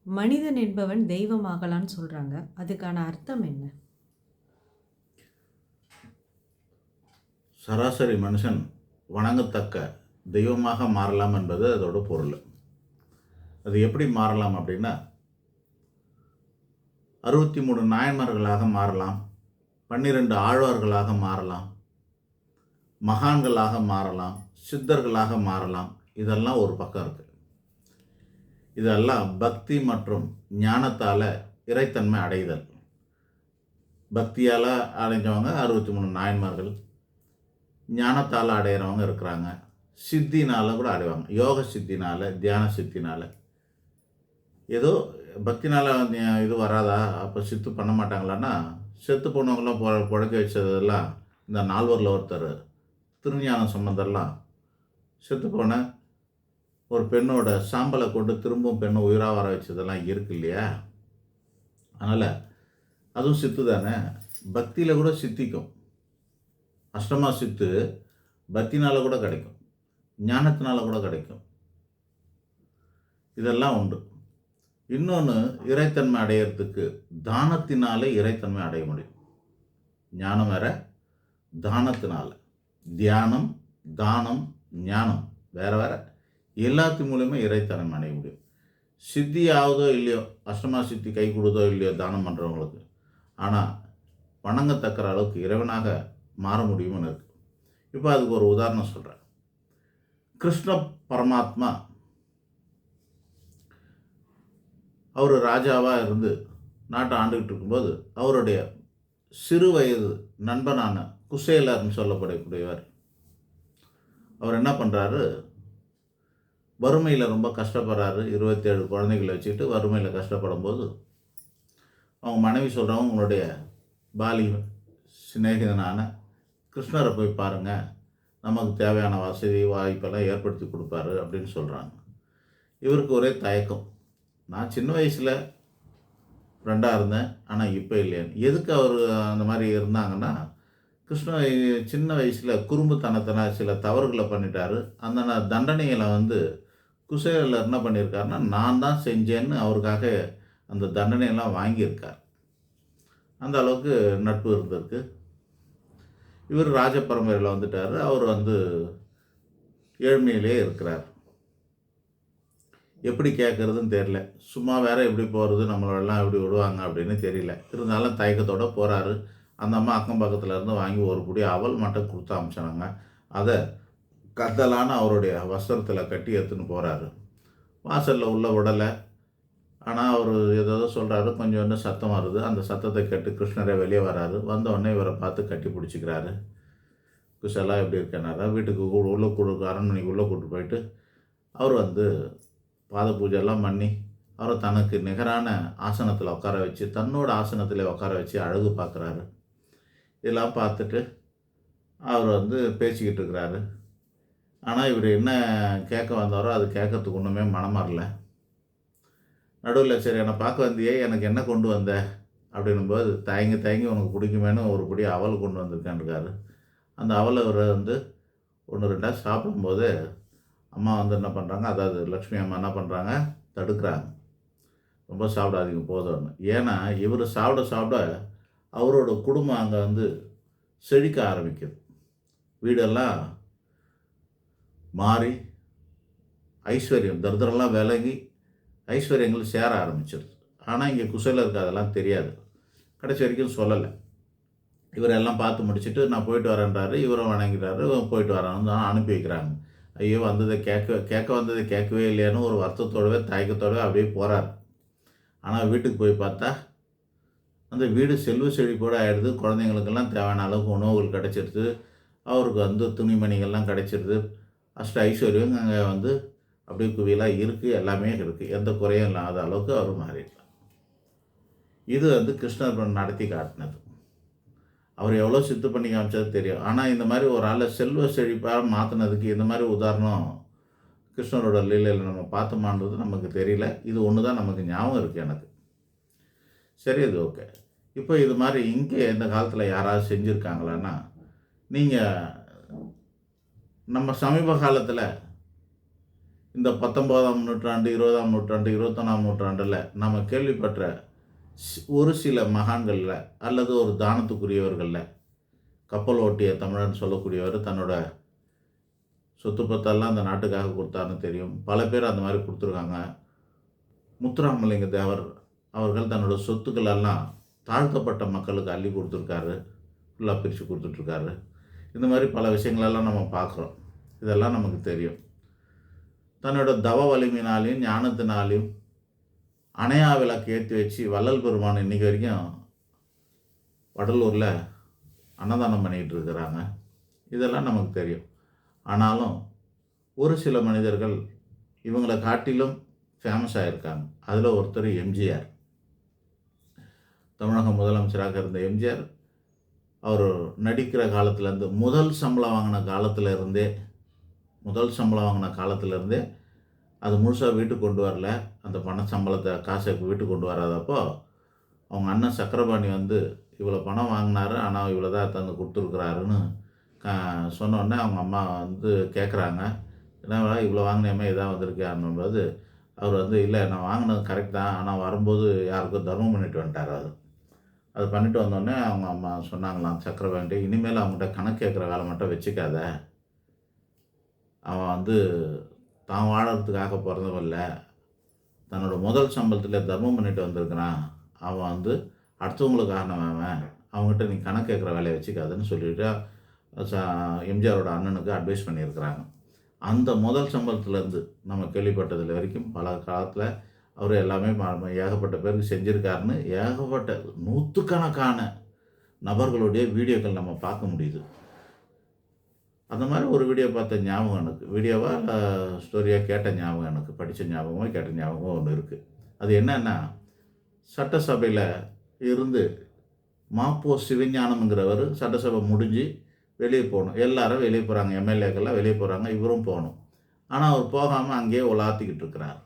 மனிதன் என்பவன் தெய்வமாகலான்னு சொல்றாங்க. அதுக்கான அர்த்தம் என்ன? சராசரி மனுஷன் வணங்கத்தக்க தெய்வமாக மாறலாம் என்பது அதோட பொருள். அது எப்படி மாறலாம் அப்படின்னா, 63 நாயன்மார்களாக மாறலாம், 12 ஆழ்வார்களாக மாறலாம், மகான்களாக மாறலாம், சித்தர்களாக மாறலாம். இதெல்லாம் ஒரு பக்கம் இருக்கு. இதெல்லாம் பக்தி மற்றும் ஞானத்தால இறைத்தன்மை அடைதல். பக்தியால் அடைஞ்சவங்க 63 நாயன்மார்கள், ஞானத்தால் அடையிறவங்க இருக்கிறாங்க, சித்தினால் கூட அடைவாங்க. யோக சித்தினால், தியான சித்தினால். ஏதோ பக்தினால் இது வராதா, அப்போ சித்து பண்ண மாட்டாங்களான்னா, செத்து போனவங்களாம் பிழைக்க வச்சதெல்லாம் இந்த நால்வரில் ஒருத்தர் திருஞான சம்பந்தர்லாம் செத்து போன ஒரு பெண்ணோட சாம்பலை கொண்டு திரும்பவும் பெண்ணை உயிராக வர வச்சதெல்லாம் இருக்கு இல்லையா? அதனால் அதுவும் சித்து தானே. பக்தியில் கூட சித்திக்கும். அஷ்டமா சித்து பக்தினால் கூட கிடைக்கும், ஞானத்தினால கூட கிடைக்கும். இதெல்லாம் உண்டு. இன்னொன்று, இறைத்தன்மை அடையிறதுக்கு தானத்தினாலே இறைத்தன்மை அடைய முடியும். ஞானம் வேற, தானத்தினால. தியானம், தானம், ஞானம் வேற வேற. எல்லாத்து மூலியமே இறைத்தன்மை அடைய முடியும். சித்தி ஆகுதோ இல்லையோ, அஷ்டமா சித்தி கை கொடுதோ இல்லையோ தானம் பண்ணுறவங்களுக்கு, ஆனால் வணங்கத்தக்கிற அளவுக்கு இறைவனாக மாற முடியும்னு இருக்கு. இப்போ அதுக்கு ஒரு உதாரணம் சொல்கிறேன். கிருஷ்ண பரமாத்மா அவர் ராஜாவாக இருந்து நாட்டை ஆண்டுகிட்டு இருக்கும்போது அவருடைய சிறு வயது நண்பனான குசேலர்னு சொல்லப்படக்கூடியவர், அவர் என்ன பண்ணுறாரு, வறுமையில் ரொம்ப கஷ்டப்படுறாரு. 27 குழந்தைகளை வச்சுக்கிட்டு வறுமையில் கஷ்டப்படும் போது அவங்க மனைவி சொல்கிறவங்க, உங்களுடைய பாலி சிநேகிதனான கிருஷ்ணரை போய் பாருங்கள், நமக்கு தேவையான வசதி வாய்ப்பெல்லாம் ஏற்படுத்தி கொடுப்பாரு அப்படின்னு சொல்கிறாங்க. இவருக்கு ஒரே தயக்கம். நான் சின்ன வயசில் ஃப்ரெண்டாக இருந்தேன், ஆனால் இப்போ இல்லையான்னு. எதுக்கு அவர் அந்த மாதிரி இருந்தாங்கன்னா, கிருஷ்ண சின்ன வயசில் குறும்புத்தனத்தின சில தவறுகளை பண்ணிட்டாரு. அந்த தண்டனைகளை குசேலர் என்ன பண்ணியிருக்காருன்னா, நான் தான் செஞ்சேன்னு அவருக்காக அந்த தண்டனையெல்லாம் வாங்கியிருக்கார். அந்த அளவுக்கு நட்பு இருந்திருக்கு. இவர் ராஜ பரம்பரையில் வந்துட்டார். அவர் ஏழ்மையிலே இருக்கிறார். எப்படி கேட்குறதுன்னு தெரியல. சும்மா வேற எப்படி போகிறது, நம்மளெல்லாம் எப்படி விடுவாங்க அப்படின்னு தெரியல. இருந்தாலும் தயக்கத்தோடு போகிறாரு. அந்த அம்மா அக்கம் பக்கத்தில் இருந்து வாங்கி ஒரு புடி அவல் மட்டும் கொடுத்து அமிச்சாங்க. அதை கத்தலான அவருடைய வஸ்திரத்தில் கட்டி எடுத்துன்னு போகிறாரு. வாசலில் உள்ள விடலை. ஆனால் அவர் ஏதோ சொல்கிறாரு. கொஞ்சம் சத்தம் வருது. அந்த சத்தத்தை கேட்டு கிருஷ்ணரே வெளியே வராரு. வந்தவுடனே இவரை பார்த்து கட்டி பிடிச்சிக்கிறாரு. குஷலா எப்படி இருக்கேனாரா, வீட்டுக்கு உள்ளே அரண்மனைக்கு உள்ளே கூப்பிட்டு போயிட்டு அவர் பாத பூஜைலாம் பண்ணி அவரை தனக்கு நிகரான ஆசனத்தில் உட்கார வச்சு, தன்னோட ஆசனத்தில் உட்கார வச்சு அழகு பார்க்குறாரு. இதெல்லாம் பார்த்துட்டு அவர் பேசிக்கிட்டு இருக்கிறாரு. ஆனால் இவர் என்ன கேட்க வந்தாரோ அது கேட்கறதுக்கு ஒன்றுமே மனம் வரல. நடுவில், சரி என்னை பார்க்க வந்தியே, எனக்கு என்ன கொண்டு வந்த அப்படின்னும்போது, தயங்கி தயங்கி உனக்கு பிடிக்குமேனு ஒரு படி அவல் கொண்டு வந்திருக்கான்ருக்காரு. அந்த அவலை இவர் 1 2 சாப்பிடும்போது அம்மா என்ன பண்ணுறாங்க, அதாவது லக்ஷ்மி அம்மா என்ன பண்ணுறாங்க, தடுக்கிறாங்க. ரொம்ப சாப்பிடாதீங்க போதும்னு. ஏன்னா இவர் சாப்பிட சாப்பிட அவரோட குடும்பம் அங்கே செழிக்க ஆரம்பிக்குது. வீடெல்லாம் மாறி ஐஸ்வர்யம், தரித்திரம்லாம் விலகி ஐஸ்வர்யங்கள் சேர ஆரம்பிச்சிருது. ஆனால் இங்கே குசேலருக்கு அதெல்லாம் தெரியாது. கடைசி வரைக்கும் சொல்லலை. இவரெல்லாம் பார்த்து முடிச்சுட்டு நான் போயிட்டு வரேன்றாரு. இவரும் வணங்கிறாரு. போயிட்டு வரான்னு தான் அனுப்பி வைக்கிறாங்க. ஐயோ, வந்ததை கேட்க வந்ததை கேட்கவே இல்லையான்னு ஒரு வருத்தத்தோடவே தயக்கத்தோடவே அப்படியே போகிறார். ஆனால் வீட்டுக்கு போய் பார்த்தா அந்த வீடு செல்வ செழிப்போடு ஆகிடுது. குழந்தைங்களுக்கெல்லாம் தேவையான அளவுக்கு உணவுகள் கிடைச்சிருது. அவருக்கு துணிமணிகள்லாம் கிடைச்சிருது. அஷ்ட ஐஸ்வர்யம் அங்கே அப்படியே குவியலாக இருக்குது. எல்லாமே இருக்குது. எந்த குறையும் இல்லாத அளவுக்கு அவர் மாறிடலாம். இது கிருஷ்ணர் நடத்தி காட்டினது. அவர் எவ்வளோ சித்து பண்ணி காமிச்சது தெரியும். ஆனால் இந்த மாதிரி ஒரு ஆளை செல்வ செழிப்பாக மாற்றினதுக்கு இந்த மாதிரி உதாரணம் கிருஷ்ணரோட லீலையில் நம்ம பார்த்தோமான்றது நமக்கு தெரியல. இது ஒன்று தான் நமக்கு ஞாபகம் இருக்குது எனக்கு. சரி, அது ஓகே. இப்போ இது மாதிரி இங்கே இந்த காலத்தில் யாராவது செஞ்சுருக்காங்களான்னா, நீங்கள் நம்ம சமீப காலத்தில் இந்த 19ஆம் நூற்றாண்டு, 20ஆம் நூற்றாண்டு, 21ஆம் நூற்றாண்டில் நம்ம கேள்விப்பட்ட ஒரு சில மகான்களில் அல்லது ஒரு தானத்துக்குரியவர்களில் கப்பல் ஓட்டிய தமிழன் சொல்லக்கூடியவர் தன்னோட சொத்து பத்தெல்லாம் அந்த நாட்டுக்காக கொடுத்தாருன்னு தெரியும். பல பேர் அந்த மாதிரி கொடுத்துருக்காங்க. முத்துராமலிங்க தேவர் அவர்கள் தன்னோட சொத்துக்கள் எல்லாம் தாழ்த்தப்பட்ட மக்களுக்கு அள்ளி கொடுத்துருக்காரு. ஃபுல்லாக பிரித்து கொடுத்துட்ருக்காரு. இந்த மாதிரி பல விஷயங்களெல்லாம் நம்ம பார்க்குறோம். இதெல்லாம் நமக்கு தெரியும். தன்னோட தவ வலிமையினாலையும் ஞானத்தினாலையும் அணையா விளக்கு ஏற்றி வச்சு வள்ளல் பெருமான் இன்றைக்கி வரைக்கும் வடலூரில் அன்னதானம் பண்ணிக்கிட்டு இருக்கிறாங்க. இதெல்லாம் நமக்கு தெரியும். ஆனாலும் ஒரு சில மனிதர்கள் இவங்களை காட்டிலும் ஃபேமஸ் ஆகியிருக்காங்க. அதில் ஒருத்தர் எம்ஜிஆர். தமிழக முதலமைச்சராக இருந்த எம்ஜிஆர் அவர் நடிக்கிற காலத்துலேருந்து முதல் சம்பளம் வாங்கின காலத்திலேருந்தே அது முழுசாக வீட்டுக்கு கொண்டு வரல. அந்த சம்பளத்தை காசை வீட்டுக்கு கொண்டு வராதப்போ அவங்க அண்ணன் சக்கரபாணி வந்து இவ்வளோ பணம் வாங்கினாரு, ஆனால் இவ்வளோ தான் தந்து கொடுத்துருக்குறாருன்னு சொன்னோடனே அவங்க அம்மா வந்து கேட்குறாங்க, என்ன இவ்வளோ வாங்கினேமே இதான் வந்திருக்காருன்னும்போது அவர் வந்து இல்லை நான் வாங்கினது கரெக்ட் தான், ஆனால் வரும்போது யாருக்கும் தர்மம் பண்ணிட்டு வந்துட்டார். அது பண்ணிட்டு வந்தோடனே அவங்க அம்மா சொன்னாங்களாம் சக்கரபாணி, இனிமேல் அவங்ககிட்ட கணக்கு கேட்குற வேலை மட்டும் வச்சுக்காத. அவன் வந்து தான் வாழறதுக்காக பிறந்தவல்ல, தன்னோட முதல் சம்பளத்தில் தர்மம் பண்ணிட்டு வந்திருக்கிறான். அவன் வந்து அடுத்தவங்களுக்கானவன், அவங்ககிட்ட நீ கணக்கு கேட்குற வேலையை வச்சுக்காதுன்னு சொல்லிவிட்டு எம்ஜிஆரோட அண்ணனுக்கு அட்வைஸ் பண்ணியிருக்கிறாங்க. அந்த முதல் சம்பளத்துலேருந்து நம்ம கேள்விப்பட்டதில் வரைக்கும் பல காலத்தில் அவர் எல்லாமே ஏகப்பட்ட பேருக்கு செஞ்சுருக்காருன்னு ஏகப்பட்ட நூற்றுக்கணக்கான நபர்களுடைய வீடியோக்கள் நம்ம பார்க்க முடியுது. அந்த மாதிரி ஒரு வீடியோ பார்த்த ஞாபகம் எனக்கு, வீடியோவாக இல்லை ஸ்டோரியாக கேட்ட ஞாபகம் எனக்கு, படித்த ஞாபகமோ கேட்ட ஞாபகமோ ஒன்று இருக்குது. அது என்னன்னா, சட்டசபையில் இருந்து மாப்போ சிவஞானம்ங்கிறவர் சட்டசபை முடிஞ்சு வெளியே போகணும். எல்லாரும் வெளியே போகிறாங்க, எம்எல்ஏக்கெல்லாம் வெளியே போகிறாங்க, இவரும் போகணும். ஆனால் அவர் போகாமல் அங்கேயே உலாத்திக்கிட்டு இருக்கிறார்.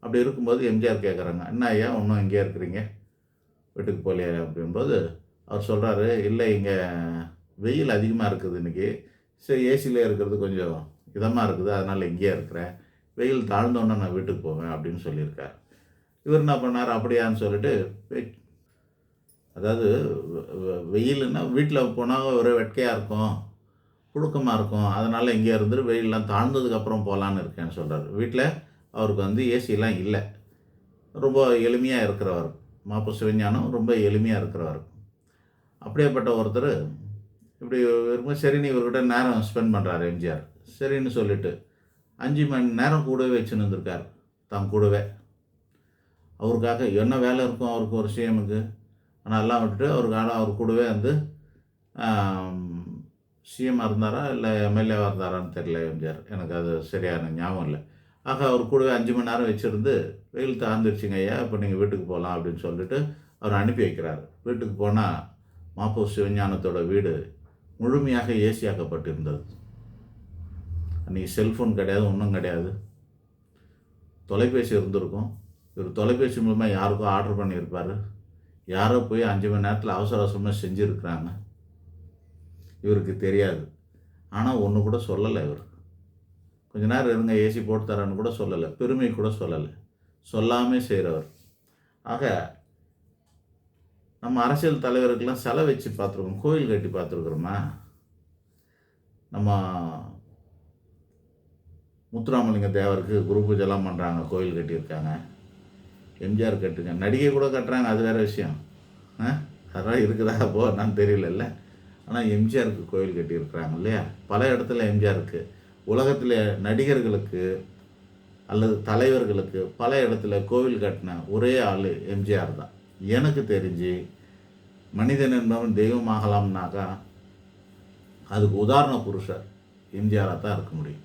அப்படி இருக்கும்போது எம்ஜிஆர் கேட்குறாங்க, என்ன ஐயா இன்னும் இங்கேயே இருக்கிறீங்க, வீட்டுக்கு போகலையா அப்படின்போது அவர் சொல்கிறாரு, இல்லை இங்கே வெயில் அதிகமாக இருக்குது இன்றைக்கி, சரி ஏசியில் இருக்கிறது கொஞ்சம் இதமாக இருக்குது, அதனால் இங்கேயே இருக்கிறேன், வெயில் தாழ்ந்தோன்னே நான் வீட்டுக்கு போவேன் அப்படின்னு சொல்லியிருக்கார். இவர் என்ன பண்ணார், அப்படியான்னு சொல்லிட்டு அதாவது வெயில்னா வீட்டில் போனால் ஒரே வெட்கையாக இருக்கும், புழுக்கமாக இருக்கும், அதனால் இங்கே இருந்துட்டு வெயிலெலாம் தாழ்ந்ததுக்கப்புறம் போகலான்னு இருக்கேன்னு சொல்கிறார். வீட்டில் அவருக்கு வந்து ஏசிலாம் இல்லை, ரொம்ப எளிமையாக இருக்கிறவர். மாப்போ சிவஞானம் ரொம்ப எளிமையாக இருக்கிறவர். அப்படியேப்பட்ட ஒருத்தர் இப்படி இருக்கும்போது சரின்னு இவர்கிட்ட நேரம் ஸ்பெண்ட் பண்ணுறாரு எம்ஜிஆர். சரின்னு சொல்லிவிட்டு 5 மணி நேரம் கூடவே வச்சுன்னு இருந்திருக்கார் தான் கூடவே. அவருக்காக என்ன வேலை இருக்கும் அவருக்கு ஒரு சிஎம்முக்கு, ஆனால் எல்லாம் விட்டுட்டு அவர் கூடவே வந்து சிஎம்மாக இருந்தாரா இல்லை எம்எல்ஏவாக இருந்தாரான்னு தெரியல எம்ஜிஆர், எனக்கு அது சரியான ஞாபகம் இல்லை. ஆக அவர் கூடவே 5 மணி நேரம் வச்சுருந்து வெயில் தாழ்ந்துருச்சுங்க ஐயா, இப்போ நீங்கள் வீட்டுக்கு போகலாம் அப்படின்னு சொல்லிட்டு அவர் அனுப்பி வைக்கிறார். வீட்டுக்கு போனால் மாப்போ சிவஞானத்தோட வீடு முழுமையாக ஏசியாக்கப்பட்டிருந்தது. அன்றைக்கி செல்ஃபோன் கிடையாது, ஒன்றும் கிடையாது, தொலைபேசி இருந்திருக்கும். இவர் தொலைபேசி மூலமாக யாருக்கும் ஆர்டர் பண்ணியிருப்பார், யாரோ போய் 5 மணி நேரத்தில் அவசர அவசரமாக செஞ்சுருக்கிறாங்க, இவருக்கு தெரியாது. ஆனால் ஒன்று கூட சொல்லலை இவர், கொஞ்ச நேரம் இருங்க ஏசி போட்டு தரேன்னு கூட சொல்லலை, பெருமை கூட சொல்லலை, சொல்லாமே செய்கிறவர். ஆக நம்ம அரசியல் தலைவருக்கெல்லாம் சிலை வச்சு பார்த்துருக்கோம், கோயில் கட்டி பார்த்துருக்குறோமா? நம்ம முத்துராமலிங்க தேவருக்கு குரு பூஜைலாம் பண்ணுறாங்க, கோயில் கட்டியிருக்காங்க. எம்ஜிஆர் கட்டுங்க, நடிகை கூட கட்டுறாங்க, அது வேறு விஷயம். அதெல்லாம் இருக்குதா அப்போ என்னன்னு தெரியல. ஆனால் எம்ஜிஆருக்கு கோயில் கட்டியிருக்கிறாங்க இல்லையா? பல இடத்துல எம்ஜிஆருக்கு, உலகத்தில் நடிகர்களுக்கு அல்லது தலைவர்களுக்கு பல இடத்துல கோவில் கட்டின ஒரே ஆள் எம்ஜிஆர் தான். எனக்கு தெரிஞ்சு மனிதன் என்பவன் தெய்வமாகலாம்னாக்கா அதுக்கு உதாரண புருஷர் எம்ஜிஆராக தான் இருக்க முடியும்.